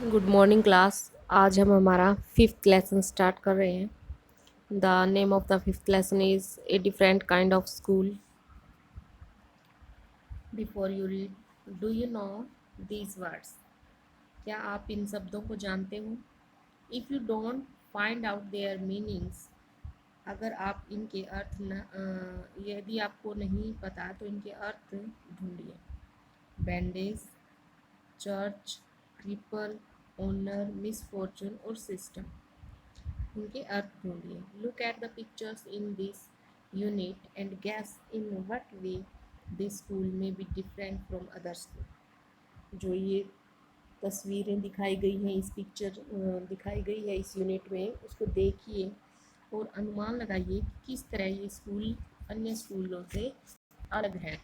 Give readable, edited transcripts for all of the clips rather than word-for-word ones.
Good morning class. आज हम हमारा फिफ्थ लेसन स्टार्ट कर रहे हैं। The name of the fifth lesson is a different kind of school. Before you read, do you know these words? क्या आप इन शब्दों को जानते हो? If you don't find out there meanings, अगर आप इनके अर्थ न यदि आपको नहीं पता तो इनके अर्थ ढूंढिए। Bandage, church, cripple, owner, misfortune और सिस्टम। उनके अर्थ ढूंढिए। Look at the pictures in this unit and guess in what way this school may be different from other school. जो ये तस्वीरें दिखाई गई हैं, इस पिक्चर दिखाई गई है इस यूनिट में, उसको देखिए और अनुमान लगाइए कि किस तरह ये स्कूल अन्य स्कूलों से अलग है।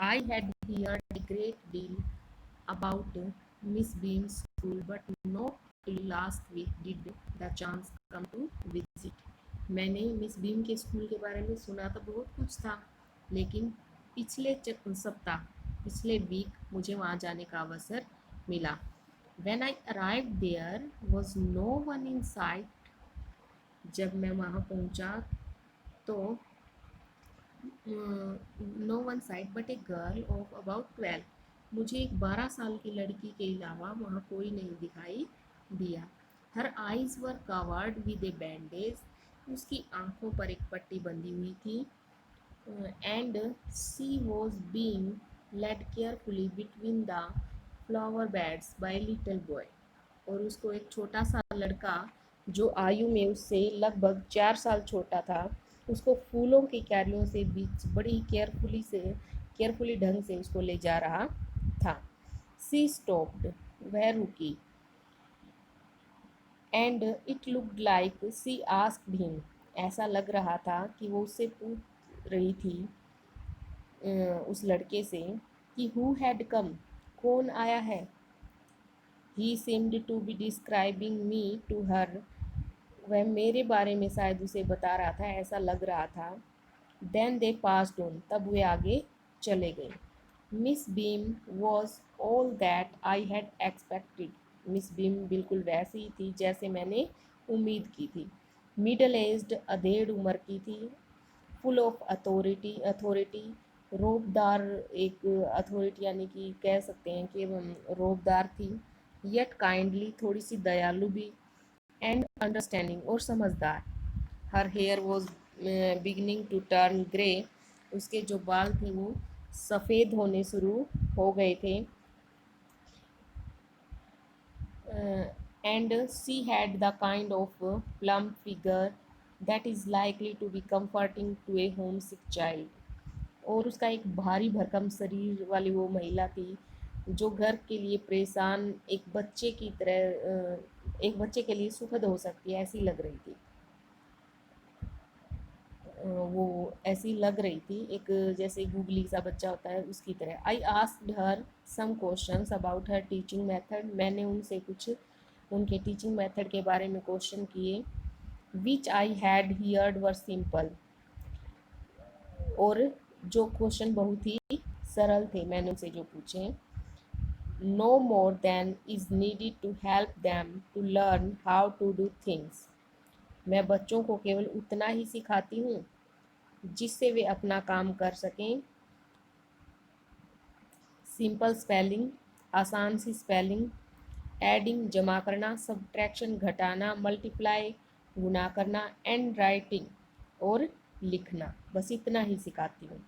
I had heard a great deal about Miss Beam's school, but not till last week did the chance come to visit. मैंने मिस बीम के स्कूल के बारे में सुना तो बहुत कुछ था, लेकिन सप्ताह पिछले वीक मुझे वहाँ जाने का अवसर मिला। When I arrived there was no one in sight. जब मैं वहाँ पहुँचा तो no one side but a girl of about 12। मुझे एक 12 साल की लड़की के अलावा वहाँ कोई नहीं दिखाई दिया। Her eyes were covered with a bandage. उसकी आंखों पर एक पट्टी बंधी हुई थी। And she was being led carefully between the flower beds by little boy. और उसको एक छोटा सा लड़का, जो आयु में उससे लगभग 4 साल छोटा था, उसको फूलों की क्यारियों से बीच बड़ी केयरफुली ढंग से उसको ले जा रहा था। सी स्टॉप्ड, वह रुकी। And it looked like she asked him, ऐसा लग रहा था कि वो उससे पूछ रही थी उस लड़के से कि हु हैड कम, कौन आया है। He seemed to be describing me to her, वह मेरे बारे में शायद उसे बता रहा था, ऐसा लग रहा था। देन दे पास्ड ऑन, तब वे आगे चले गए। Miss beam was all that I had expected. Miss beam बिल्कुल वैसी ही थी जैसे मैंने उम्मीद की थी। मिडल एज्ड, अधेड़ उम्र की थी। फुल ऑफ अथॉरिटी, रोबदार, एक अथॉरिटी यानी कि कह सकते हैं कि रोबदार थी। येट काइंडली, थोड़ी सी दयालु भी। एंड अंडरस्टैंडिंग, और समझदार। Her hair was beginning to turn grey. उसके जो बाल थे वो सफ़ेद होने शुरू हो गए थे। And she had the kind of plump figure that is likely to be comforting to a homesick child. और उसका एक भारी भरकम शरीर वाली वो महिला थी, जो घर के लिए परेशान एक बच्चे के लिए सुखद हो सकती है, ऐसी लग रही थी। वो ऐसी लग रही थी, एक जैसे गूगली सा बच्चा होता है उसकी तरह। I asked her some questions about her teaching method. मैंने उनसे कुछ उनके टीचिंग मेथड के बारे में क्वेश्चन किए। Which I had heard were simple, और जो क्वेश्चन बहुत ही सरल थे मैंने उनसे जो पूछे। No more than is needed to help them to learn how to do things. मैं बच्चों को केवल उतना ही सिखाती हूँ जिससे वे अपना काम कर सकें। सिंपल स्पेलिंग, आसान सी स्पेलिंग। एडिंग, जमा करना। सब्ट्रैक्शन, घटाना। मल्टीप्लाई, गुना करना। एंड राइटिंग, और लिखना। बस इतना ही सिखाती हूँ।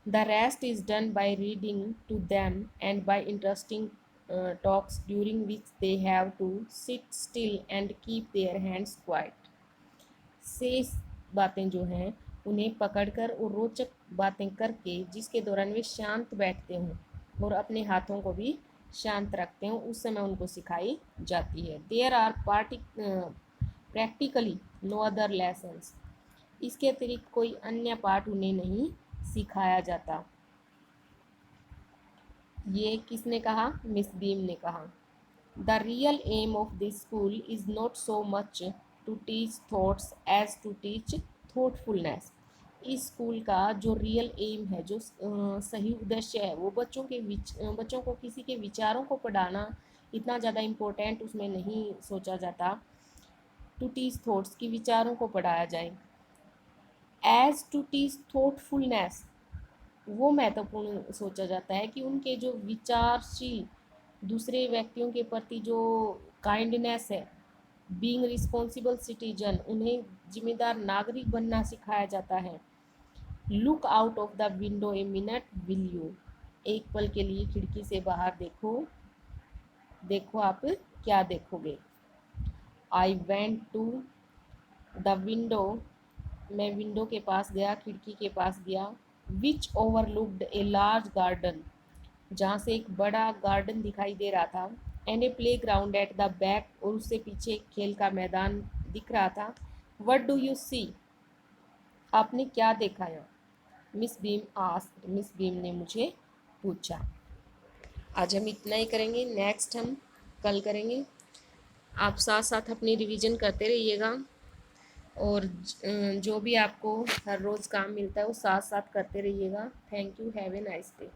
The rest is done by reading to them and by interesting talks during which they have to sit still and keep their hands quiet. शेष बातें जो हैं उन्हें पकड़कर और रोचक बातें करके, जिसके दौरान वे शांत बैठते हों और अपने हाथों को भी शांत रखते हों, उस समय उनको सिखाई जाती है। There are practically no other lessons. इसके अतिरिक्त कोई अन्य पाठ उन्हें नहीं सिखाया जाता। ये किसने कहा? मिस बीम ने कहा। The real aim of this school is not so much to teach thoughts as to teach thoughtfulness. इस स्कूल का जो रियल एम है, जो सही उद्देश्य है, वो बच्चों को किसी के विचारों को पढ़ाना इतना ज़्यादा इम्पोर्टेंट उसमें नहीं सोचा जाता। टू टीच थॉट्स की विचारों को पढ़ाया जाए। एज टू टीच थॉटफुलनेस, वो महत्वपूर्ण सोचा जाता है कि उनके जो विचारशील, दूसरे व्यक्तियों के प्रति जो काइंडनेस है, बीइंग रिस्पॉन्सिबल सिटीजन, उन्हें जिम्मेदार नागरिक बनना सिखाया जाता है। Look out of the window a minute will you, एक पल के लिए खिड़की से बाहर देखो, देखो आप क्या देखोगे। I went to the window, मैं विंडो के पास गया, खिड़की के पास गया। Which overlooked a large garden, जहाँ से एक बड़ा गार्डन दिखाई दे रहा था। And a playground at the back, और उससे पीछे एक खेल का मैदान दिख रहा था। वट डू यू सी, आपने क्या देखा है? Miss beam asked, miss Beam ने मुझे पूछा। आज हम इतना ही करेंगे, नेक्स्ट हम कल करेंगे। आप साथ साथ अपनी रिवीजन करते रहिएगा, और जो भी आपको हर रोज़ काम मिलता है वो साथ साथ करते रहिएगा। Thank you, have a nice day.